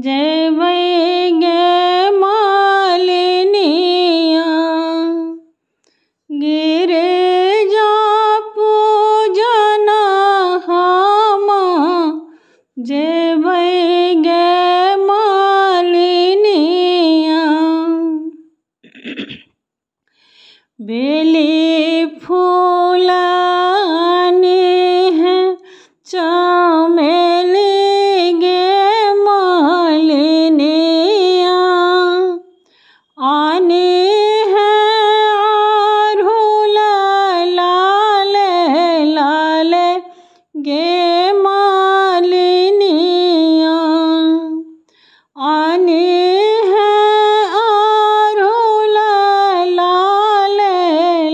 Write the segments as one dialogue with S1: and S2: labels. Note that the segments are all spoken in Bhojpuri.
S1: जेबै गे मालिनिया गिरिजा पूजन हम जेबै गे मालिनिया। बेली फूल आनी है चमेली गे मालिनिया, आनी है अड़हुल लाल लाल गे मालिनिया, आनी है अड़हुल लाल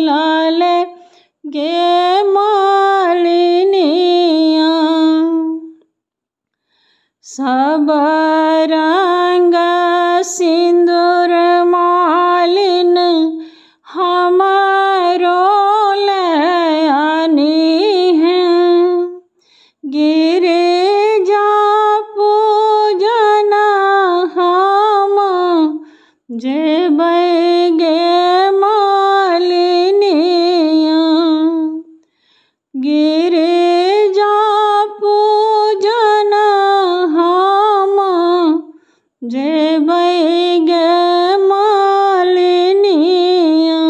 S1: लाल गे मालिनिया। सब रंग सिंदूर मालिन हमारो आनी है, गिरिजा पूजन हम जेबै गे मालिनिया, गिरिजा पूजन हम जेबै गे मालिनिया।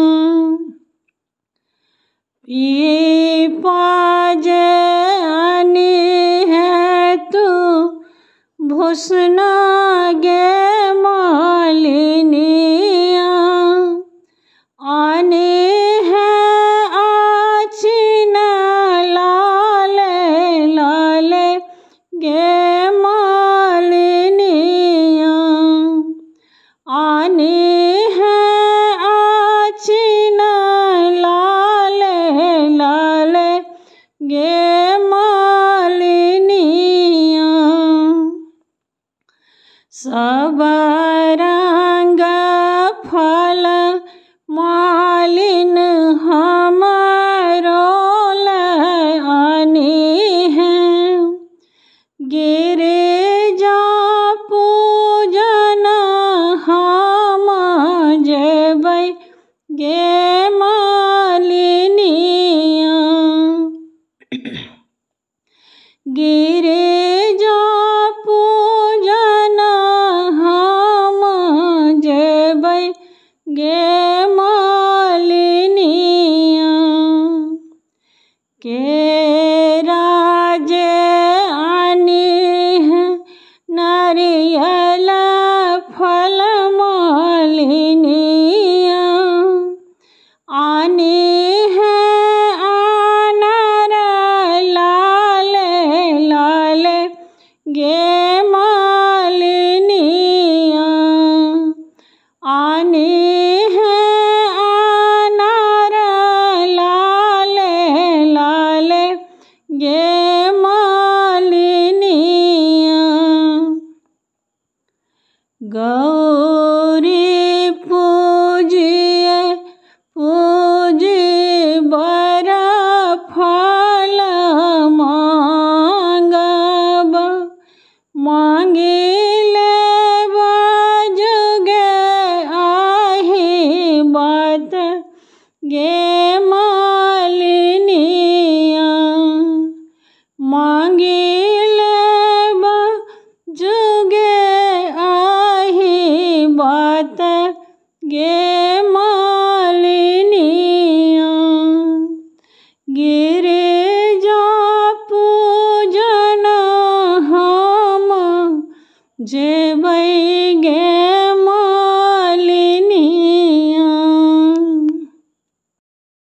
S1: पीपा जे आनी है तू भूषना गे मालिनिया, आनी है आचिन लाल लाल गे मालिनिया, आनी है आचिन लाल लाल गे मालिनिया। सब रंग फल मालिन हमारो आनी है, गिरिजा पूजन हम जेबै गे मालिनिया, गिरिजा पूजन हम जेबै गे मालिनिया। केरा जे आनी है नारियल फल मालिनिया, आनी है अनार लाल लाल गे मालिनिया, आनी है अनार लाल लाल गे मालिनिया। गौरी पूजिए पूजी बर फल मांगब, मांगी लेब जुगे आही बात गे मालिनिया, मांगी लेब जुगे आही बात गे मालिनिया, गिरिजा पूजन हम जेबै